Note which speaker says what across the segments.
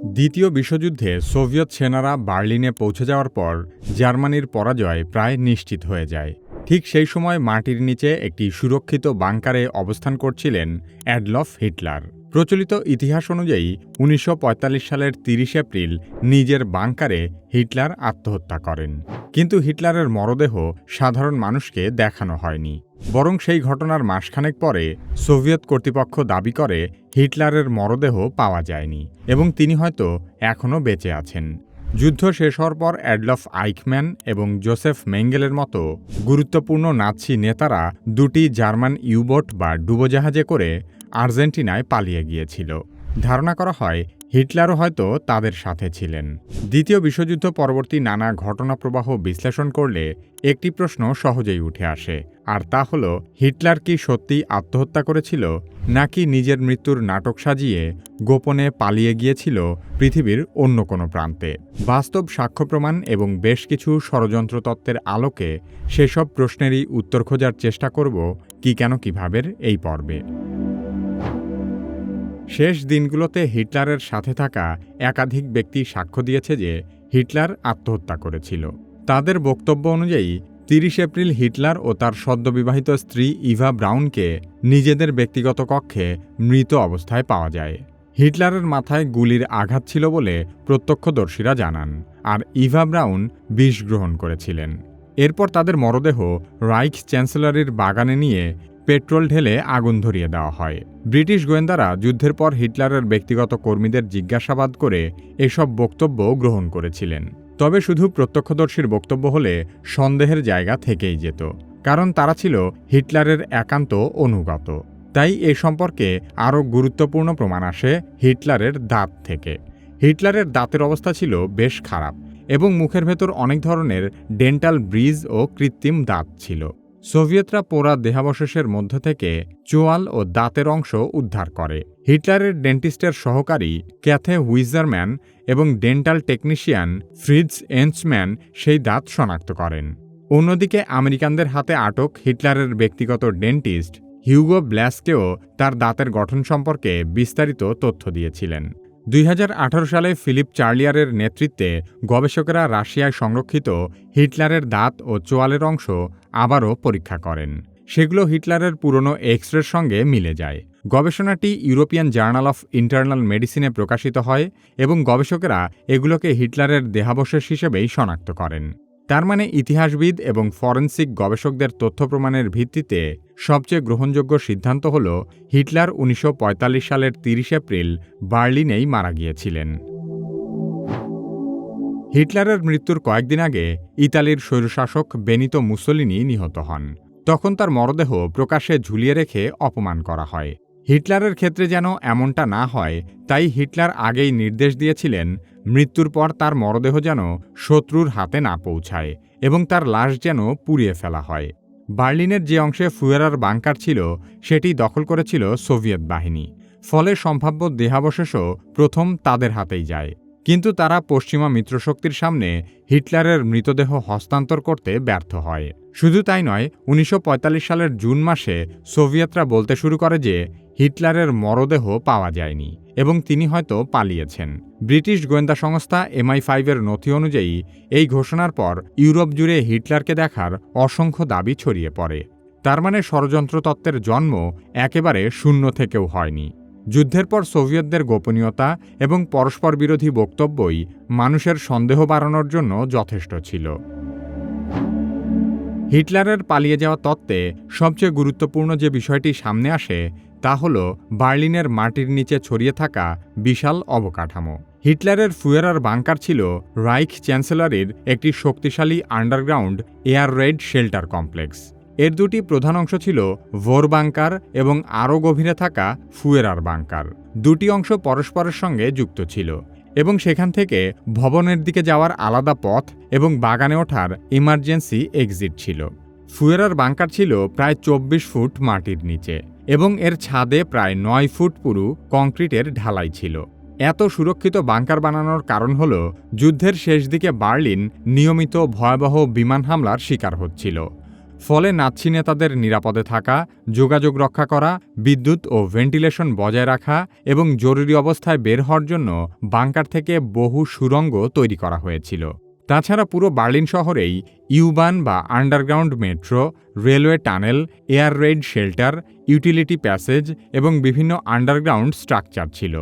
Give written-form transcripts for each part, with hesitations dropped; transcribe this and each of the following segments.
Speaker 1: দ্বিতীয় বিশ্বযুদ্ধে সোভিয়েত সেনারা বার্লিনে পৌঁছে যাওয়ার পর জার্মানির পরাজয় প্রায় নিশ্চিত হয়ে যায়। ঠিক সেই সময় মাটির নিচে একটি সুরক্ষিত বাংকারে অবস্থান করছিলেন অ্যাডলফ হিটলার। প্রচলিত ইতিহাস অনুযায়ী 1945 সালের 30 এপ্রিল নিজের বাংকারে হিটলার আত্মহত্যা করেন। কিন্তু হিটলারের মরদেহ সাধারণ মানুষকে দেখানো হয়নি, বরং সেই ঘটনার মাসখানেক পরে সোভিয়েত কর্তৃপক্ষ দাবি করে হিটলারের মরদেহ পাওয়া যায়নি এবং তিনি হয়তো এখনও বেঁচে আছেন। যুদ্ধ শেষ হওয়ার পর অ্যাডলফ আইখম্যান এবং জোসেফ মেঙ্গেলের মতো গুরুত্বপূর্ণ নাৎসি নেতারা দুটি জার্মান ইউবোট বা ডুবোজাহাজে করে আর্জেন্টিনায় পালিয়ে গিয়েছিল। ধারণা করা হয় হিটলারও হয়তো তাদের সাথে ছিলেন। দ্বিতীয় বিশ্বযুদ্ধ পরবর্তী নানা ঘটনাপ্রবাহ বিশ্লেষণ করলে একটি প্রশ্ন সহজেই উঠে আসে, আর তা হল হিটলার কি সত্যি আত্মহত্যা করেছিল, নাকি নিজের মৃত্যুর নাটক সাজিয়ে গোপনে পালিয়ে গিয়েছিল পৃথিবীর অন্য কোনো প্রান্তে। বাস্তব সাক্ষ্য প্রমাণ এবং বেশ কিছু ষড়যন্ত্র তত্ত্বের আলোকে সেসব প্রশ্নেরই উত্তর খোঁজার চেষ্টা করব কি কেন কিভাবের এই পর্বে। শেষ দিনগুলোতে হিটলারের সাথে থাকা একাধিক ব্যক্তি সাক্ষ্য দিয়েছে যে হিটলার আত্মহত্যা করেছিল। তাদের বক্তব্য অনুযায়ী 30 এপ্রিল হিটলার ও তার সদ্যবিবাহিত স্ত্রী ইভা ব্রাউনকে নিজেদের ব্যক্তিগত কক্ষে মৃত অবস্থায় পাওয়া যায়। হিটলারের মাথায় গুলির আঘাত ছিল বলে প্রত্যক্ষদর্শীরা জানান, আর ইভা ব্রাউন বিষ গ্রহণ করেছিলেন। এরপর তাদের মরদেহ রাইখ চ্যান্সেলরির বাগানে নিয়ে পেট্রোল ঢেলে আগুন ধরিয়ে দেওয়া হয়। ব্রিটিশ গোয়েন্দারা যুদ্ধের পর হিটলারের ব্যক্তিগত কর্মীদের জিজ্ঞাসাবাদ করে এসব বক্তব্য গ্রহণ করেছিলেন। তবে শুধু প্রত্যক্ষদর্শীর বক্তব্য হলে সন্দেহের জায়গা থেকেই যেত, কারণ তারা ছিল হিটলারের একান্ত অনুগত। তাই এ সম্পর্কে আরও গুরুত্বপূর্ণ প্রমাণ আসে হিটলারের দাঁত থেকে। হিটলারের দাঁতের অবস্থা ছিল বেশ খারাপ এবং মুখের ভেতর অনেক ধরনের ডেন্টাল ব্রিজ ও কৃত্রিম দাঁত ছিল। সোভিয়েতরা পোড়া দেহাবশেষের মধ্য থেকে চোয়াল ও দাঁতের অংশ উদ্ধার করে। হিটলারের ডেন্টিস্টের সহকারী ক্যাথে হুইজারম্যান এবং ডেন্টাল টেকনিশিয়ান ফ্রিডস এন্সম্যান সেই দাঁত শনাক্ত করেন। অন্যদিকে আমেরিকানদের হাতে আটক হিটলারের ব্যক্তিগত ডেন্টিস্ট হিউগো ব্ল্যাসকেও তার দাঁতের গঠন সম্পর্কে বিস্তারিত তথ্য দিয়েছিলেন। 2018 সালে ফিলিপ চার্লিয়ারের নেতৃত্বে গবেষকেরা রাশিয়ায় সংরক্ষিত হিটলারের দাঁত ও চোয়ালের অংশ আবারও পরীক্ষা করেন। সেগুলো হিটলারের পুরনো এক্স-রের সঙ্গে মিলে যায়। গবেষণাটি ইউরোপিয়ান জার্নাল অফ ইন্টারনাল মেডিসিনে প্রকাশিত হয় এবং গবেষকেরা এগুলোকে হিটলারের দেহাবশেষ হিসেবেই শনাক্ত করেন। তার মানে ইতিহাসবিদ এবং ফরেনসিক গবেষকদের তথ্য প্রমাণের ভিত্তিতে সবচেয়ে গ্রহণযোগ্য সিদ্ধান্ত হল হিটলার 1945 সালের 30 এপ্রিল বার্লিনেই মারা গিয়েছিলেন। হিটলারের মৃত্যুর কয়েকদিন আগে ইতালির স্বৈরশাসক বেনিতো মুসোলিনি নিহত হন। তখন তার মরদেহ প্রকাশ্যে ঝুলিয়ে রেখে অপমান করা হয়। হিটলারের ক্ষেত্রে যেন এমনটা না হয়, তাই হিটলার আগেই নির্দেশ দিয়েছিলেন মৃত্যুর পর তার মরদেহ যেন শত্রুর হাতে না পৌঁছায় এবং তার লাশ যেন পুড়িয়ে ফেলা হয়। বার্লিনের যে অংশে ফুয়েরার বাংকার ছিল সেটি দখল করেছিল সোভিয়েত বাহিনী, ফলে সম্ভাব্য দেহাবশেষও প্রথম তাদের হাতেই যায়। কিন্তু তারা পশ্চিমা মিত্রশক্তির সামনে হিটলারের মৃতদেহ হস্তান্তর করতে ব্যর্থ হয়। শুধু তাই নয়, 1945 সালের জুন মাসে সোভিয়েতরা বলতে শুরু করে যে হিটলারের মরদেহ পাওয়া যায়নি এবং তিনি হয়তো পালিয়েছেন। ব্রিটিশ গোয়েন্দা সংস্থা MI5 এর নথি অনুযায়ী এই ঘোষণার পর ইউরোপ জুড়ে হিটলারকে দেখার অসংখ্য দাবি ছড়িয়ে পড়ে। তার মানে ষড়যন্ত্র তত্ত্বের জন্ম একেবারে শূন্য থেকেও হয়নি। যুদ্ধের পর সোভিয়েতদের গোপনীয়তা এবং পরস্পর বিরোধী বক্তব্যই মানুষের সন্দেহ বাড়ানোর জন্য যথেষ্ট ছিল। হিটলারের পালিয়ে যাওয়া তত্ত্বে সবচেয়ে গুরুত্বপূর্ণ যে বিষয়টি সামনে আসে তা হল বার্লিনের মাটির নিচে ছড়িয়ে থাকা বিশাল অবকাঠামো। হিটলারের ফুয়েরার বাংকার ছিল রাইখ চ্যান্সেলরির একটি শক্তিশালী underground air red shelter complex. এর দুটি প্রধান অংশ ছিল ভোর বাংকার এবং আরও গভীরে থাকা ফুয়েরার বাংকার। দুটি অংশ পরস্পরের সঙ্গে যুক্ত ছিল এবং সেখান থেকে ভবনের দিকে যাওয়ার আলাদা পথ এবং বাগানে ওঠার ইমার্জেন্সি এক্সিট ছিল। ফুয়েরার বাংকার ছিল প্রায় 24 ফুট মাটির নিচে এবং এর ছাদে প্রায় 9 ফুট পুরু কংক্রিটের ঢালাই ছিল। এত সুরক্ষিত বাংকার বানানোর কারণ হল যুদ্ধের শেষ দিকে বার্লিন নিয়মিত ভয়াবহ বিমান হামলার শিকার হচ্ছিল। ফলে নাৎসি নেতাদের নিরাপদে থাকা, যোগাযোগ রক্ষা করা, বিদ্যুৎ ও ভেন্টিলেশন বজায় রাখা এবং জরুরি অবস্থায় বের হওয়ার জন্য বাংকার থেকে বহু সুড়ঙ্গ তৈরি করা হয়েছিল। তাছাড়া পুরো বার্লিন শহরেই ইউবান বা underground metro, railway tunnel, air Raid shelter, utility passage এবং বিভিন্ন আন্ডারগ্রাউন্ড স্ট্রাকচার ছিল।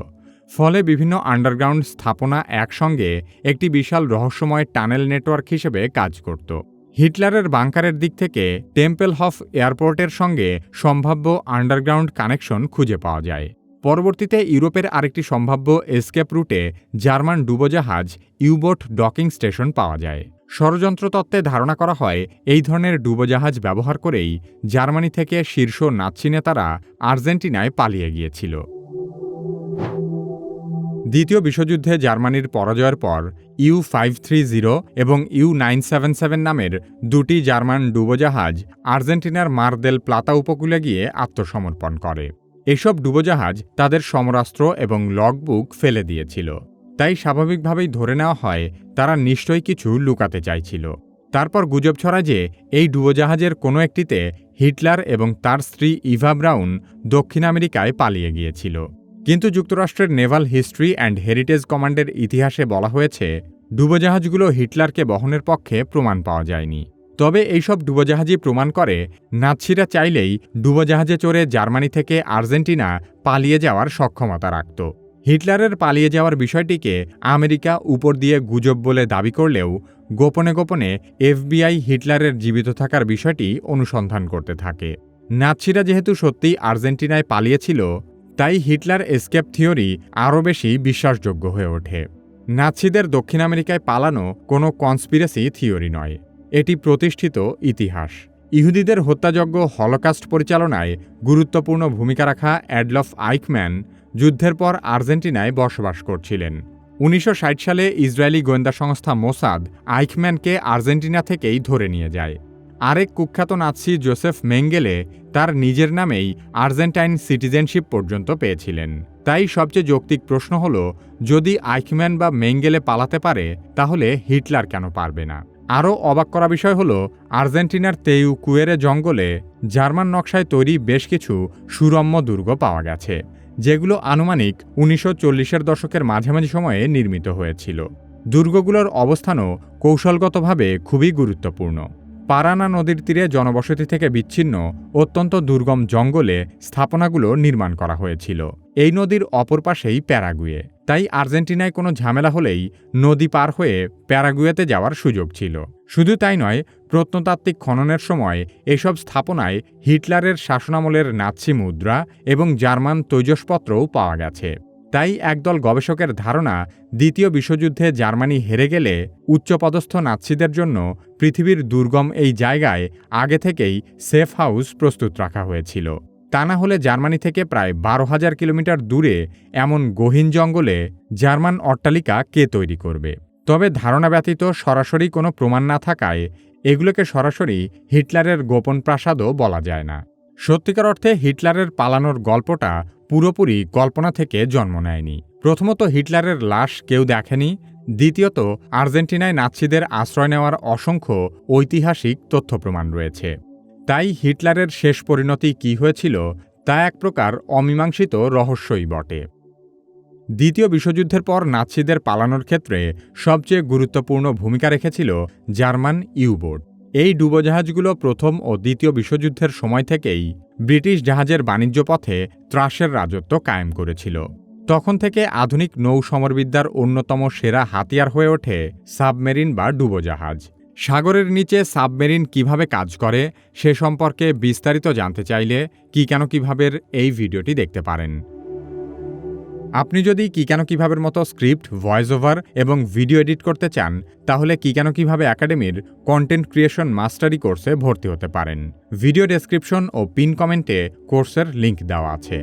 Speaker 1: ফলে বিভিন্ন আন্ডারগ্রাউন্ড স্থাপনা একসঙ্গে একটি বিশাল রহস্যময় টানেল নেটওয়ার্ক হিসেবে কাজ করত। হিটলারের বাংকারের দিক থেকে টেম্পেলহফ এয়ারপোর্টের সঙ্গে সম্ভাব্য আন্ডারগ্রাউন্ড কানেকশন খুঁজে পাওয়া যায়। পরবর্তীতে ইউরোপের আরেকটি সম্ভাব্য এসকেপ রুটে জার্মান ডুবোজাহাজ ইউবোট ডকিং স্টেশন পাওয়া যায়। ষড়যন্ত্র তত্ত্বে ধারণা করা হয় এই ধরনের ডুবোজাহাজ ব্যবহার করেই জার্মানি থেকে শীর্ষ নাৎসি নেতারা আর্জেন্টিনায় পালিয়ে গিয়েছিল। দ্বিতীয় বিশ্বযুদ্ধে জার্মানির পরাজয়ের পর ইউ-530 এবং ইউ-977 নামের দুটি জার্মান ডুবোজাহাজ আর্জেন্টিনার মার দেল প্লাতা উপকূলে গিয়ে আত্মসমর্পণ করে। এসব ডুবোজাহাজ তাদের সমরাস্ত্র এবং লগবুক ফেলে দিয়েছিল। তাই স্বাভাবিকভাবেই ধরে নেওয়া হয় তারা নিশ্চয়ই কিছু লুকাতে চাইছিল। তারপর গুজব ছড়ায় যে এই ডুবোজাহাজের কোনো একটিতে হিটলার এবং তার স্ত্রী ইভা ব্রাউন দক্ষিণ আমেরিকায় পালিয়ে গিয়েছিল। কিন্তু যুক্তরাষ্ট্রের নেভাল হিস্ট্রি অ্যান্ড হেরিটেজ কমান্ডের ইতিহাসে বলা হয়েছে ডুবোজাহাজগুলো হিটলারকে বহনের পক্ষে প্রমাণ পাওয়া যায়নি। তবে এইসব ডুবোজাহাজই প্রমাণ করে নাৎসিরা চাইলেই ডুবোজাহাজে চড়ে জার্মানি থেকে আর্জেন্টিনা পালিয়ে যাওয়ার সক্ষমতা রাখত। হিটলারের পালিয়ে যাওয়ার বিষয়টিকে আমেরিকা উপর দিয়ে গুজব বলে দাবি করলেও গোপনে গোপনে এফবিআই হিটলারের জীবিত থাকার বিষয়টি অনুসন্ধান করতে থাকে। নাৎসিরা যেহেতু সত্যিই আর্জেন্টিনায় পালিয়েছিল, তাই হিটলার এসকেপ থিওরি আরও বেশি বিশ্বাসযোগ্য হয়ে ওঠে। নাৎসিদের দক্ষিণ আমেরিকায় পালানো কোনো কনস্পিরেসি থিওরি নয়, এটি প্রতিষ্ঠিত ইতিহাস। ইহুদিদের হত্যাযজ্ঞ হলোকাস্ট পরিচালনায় গুরুত্বপূর্ণ ভূমিকা রাখা অ্যাডলফ আইখম্যান যুদ্ধের পর আর্জেন্টিনায় বসবাস করছিলেন। 1960 সালে ইসরায়েলি গোয়েন্দা সংস্থা মোসাদ আইখম্যানকে আর্জেন্টিনা থেকেই ধরে নিয়ে যায়। আরেক কুখ্যাত নাৎসি জোসেফ মেঙ্গেলে তার নিজের নামেই আর্জেন্টাইন সিটিজেনশিপ পর্যন্ত পেয়েছিলেন। তাই সবচেয়ে যৌক্তিক প্রশ্ন হল, যদি আইখম্যান বা মেঙ্গেলে পালাতে পারে তাহলে হিটলার কেন পারবে না? আরও অবাক করা বিষয় হল, আর্জেন্টিনার তেইউকুয়েরে জঙ্গলে জার্মান নকশায় তৈরি বেশ কিছু সুরম্য দুর্গ পাওয়া গেছে, যেগুলো আনুমানিক 1940-এর দশকের মাঝামাঝি সময়ে নির্মিত হয়েছিল। দুর্গগুলোর অবস্থানও কৌশলগতভাবে খুবই গুরুত্বপূর্ণ। পারানা নদীর তীরে জনবসতি থেকে বিচ্ছিন্ন অত্যন্ত দুর্গম জঙ্গলে স্থাপনাগুলো নির্মাণ করা হয়েছিল। এই নদীর অপর পাশেই প্যারাগুয়ে, তাই আর্জেন্টিনায় কোনো ঝামেলা হলেই নদী পার হয়ে প্যারাগুয়েতে যাওয়ার সুযোগ ছিল। শুধু তাই নয়, প্রত্নতাত্ত্বিক খননের সময় এসব স্থাপনায় হিটলারের শাসনামলের নাৎসি মুদ্রা এবং জার্মান তৈজসপত্রও পাওয়া গেছে। তাই একদল গবেষকের ধারণা, দ্বিতীয় বিশ্বযুদ্ধে জার্মানি হেরে গেলে উচ্চপদস্থ নাৎসিদের জন্য পৃথিবীর দুর্গম এই জায়গায় আগে থেকেই সেফ হাউস প্রস্তুত রাখা হয়েছিল। তা না হলে জার্মানি থেকে প্রায় 12,000 কিলোমিটার দূরে এমন গহীন জঙ্গলে জার্মান অট্টালিকা কে তৈরি করবে? তবে ধারণা ব্যতীত সরাসরি কোনো প্রমাণ না থাকায় এগুলোকে সরাসরি হিটলারের গোপন প্রাসাদও বলা যায় না। সত্যিকার অর্থে হিটলারের পালানোর গল্পটা পুরোপুরি কল্পনা থেকে জন্ম নেয়নি। প্রথমত, হিটলারের লাশ কেউ দেখেনি। দ্বিতীয়ত, আর্জেন্টিনায় নাৎসিদের আশ্রয় নেওয়ার অসংখ্য ঐতিহাসিক তথ্য প্রমাণ রয়েছে। তাই হিটলারের শেষ পরিণতি কী হয়েছিল তা এক প্রকার অমীমাংসিত রহস্যই বটে। দ্বিতীয় বিশ্বযুদ্ধের পর নাৎসিদের পালানোর ক্ষেত্রে সবচেয়ে গুরুত্বপূর্ণ ভূমিকা রেখেছিল জার্মান ইউবোট। এই ডুবোজাহাজগুলো প্রথম ও দ্বিতীয় বিশ্বযুদ্ধের সময় থেকেই ব্রিটিশ জাহাজের বাণিজ্য পথে ত্রাসের রাজত্ব কায়েম করেছিল। তখন থেকে আধুনিক নৌ সমরবিদ্যার অন্যতম সেরা হাতিয়ার হয়ে ওঠে সাবমেরিন বা ডুবোজাহাজ। সাগরের নিচে সাবমেরিন কিভাবে কাজ করে সে সম্পর্কে বিস্তারিত জানতে চাইলে কি কেন কিভাবের এই ভিডিওটি দেখতে পারেন। আপনি যদি কি কেন কিভাবের মতো স্ক্রিপ্ট, ভয়েস ওভার এবং ভিডিও এডিট করতে চান, তাহলে কি কেন কিভাবে একাডেমির কন্টেন্ট ক্রিয়েশন মাস্টারি কোর্সে ভর্তি হতে পারেন। ভিডিও ডেসক্রিপশন ও পিন কমেন্টে কোর্সের লিংক দেওয়া আছে।